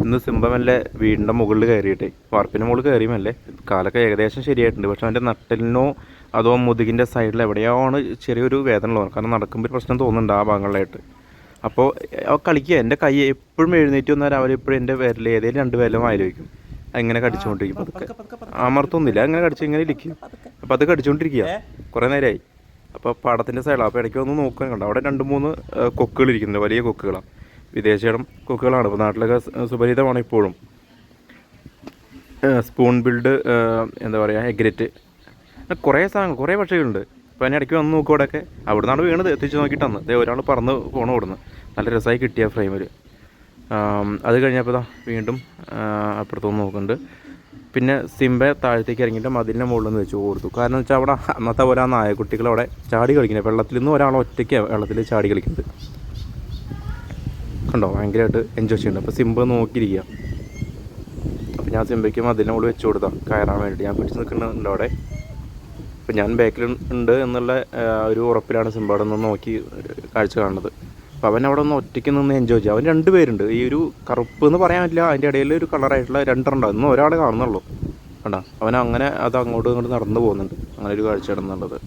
ഇന്ന് സിംബമല്ലേ വീടിൻ്റെ മുകളിൽ കയറിയിട്ടേ വാർപ്പിൻ്റെ മുകളിൽ കയറിയുമല്ലേ കാലൊക്കെ ഏകദേശം ശരിയായിട്ടുണ്ട്. പക്ഷെ അവൻ്റെ നട്ടലിനോ അതോ മുതുകിൻ്റെ സൈഡിൽ എവിടെയാണ് ചെറിയൊരു വേദന ഉള്ളത്. കാരണം നടക്കുമ്പോൾ പ്രശ്നം തോന്നുന്നുണ്ട് ആ ഭാഗങ്ങളിലായിട്ട്. അപ്പോൾ കളിക്കുക. എൻ്റെ കൈ എപ്പോഴും എഴുന്നേറ്റ് വന്നാൽ രാവിലെ എപ്പോഴും എൻ്റെ വിരൽ ഏതെങ്കിലും 2 വിരലും ആലോചിക്കും. അങ്ങനെ കടിച്ചുകൊണ്ടിരിക്കും. അതൊക്കെ അമർത്തൊന്നുമില്ല, അങ്ങനെ കടിച്ച് ഇങ്ങനെ ഇരിക്കും. അപ്പോൾ അത് കടിച്ചുകൊണ്ടിരിക്കുക കുറേ നേരമായി. അപ്പോൾ പാടത്തിൻ്റെ സൈഡാണ്. അപ്പോൾ ഇടയ്ക്ക് ഒന്ന് നോക്കാൻ കണ്ടോ, അവിടെ 2-3 കൊക്കുകൾ ഇരിക്കുന്നുണ്ട്, വലിയ കൊക്കുകളാണ്. വിദേശിയുടെ കൊക്കുകളാണ്. ഇപ്പോൾ നാട്ടിലൊക്കെ സുപരിതമാണ് ഇപ്പോഴും. സ്പൂൺ ബിൽഡ്, എന്താ പറയുക, എഗ്രറ്റ്, കുറേ സാധനങ്ങൾ, കുറേ പക്ഷികളുണ്ട്. അപ്പോൾ അതിന് ഇടയ്ക്ക് വന്ന് നോക്കും. ഇവിടെയൊക്കെ അവിടെ നിന്നാണ് വീണത്. എത്തിച്ച് നോക്കിയിട്ടാണ് ദേ ഒരാൾ പറന്ന് പോകണം ഇവിടുന്ന്. നല്ല രസമായി കിട്ടിയ ഫ്രെയിമിൽ. അത് കഴിഞ്ഞപ്പോൾ ഇതാ വീണ്ടും അപ്പുറത്തൊന്ന് നോക്കുന്നുണ്ട്. പിന്നെ സിംബയെ താഴത്തേക്ക് ഇറങ്ങിയിട്ട് മതിലിൻ്റെ മുകളിൽ നിന്ന് വെച്ച് കൊടുത്തു. കാരണം എന്ന് വെച്ചാൽ അവിടെ അന്നത്തെ പോലെ ആ നായക്കുട്ടികൾ അവിടെ ചാടി കളിക്കുന്നത്. വെള്ളത്തിൽ നിന്ന് ഒരാൾ ഒറ്റയ്ക്ക് വെള്ളത്തിൽ ചാടി കളിക്കുന്നത് കണ്ടോ. ഭയങ്കരമായിട്ട് എൻജോയ് ചെയ്യുന്നുണ്ട്. അപ്പോൾ സിംബ നോക്കിയിരിക്കുക. അപ്പോൾ ഞാൻ സിംബയ്ക്ക് മതിലിൻ്റെ മുകളിൽ വെച്ച് കൊടുത്താൽ കയറാൻ വേണ്ടിയിട്ട്. ഞാൻ പിടിച്ച് നിൽക്കുന്നുണ്ട് അവിടെ. അപ്പോൾ ഞാൻ ബാക്കിൽ ഉണ്ട് എന്നുള്ള ഒരു ഉറപ്പിലാണ് സിംബ അവിടെ നിന്ന് നോക്കി കാഴ്ച കാണുന്നത്. അപ്പോൾ അവൻ അവിടെ ഒന്ന് ഒറ്റയ്ക്ക് നിന്ന് എൻജോയ് ചെയ്യും. അവൻ 2 പേരുണ്ട്. ഈ ഒരു കറുപ്പ് എന്ന് പറയാൻ പറ്റില്ല, അതിൻ്റെ ഇടയിൽ ഒരു കളറായിട്ടുള്ള 2 ഉണ്ടാവും. ഇന്ന് ഒരാളെ കാണുന്നുള്ളൂ. കണ്ടോ, അവൻ അങ്ങനെ അത് അങ്ങോട്ടും ഇങ്ങോട്ടും നടന്നു പോകുന്നുണ്ട്. അങ്ങനെ ഒരു കാഴ്ച നടന്നുള്ളത്.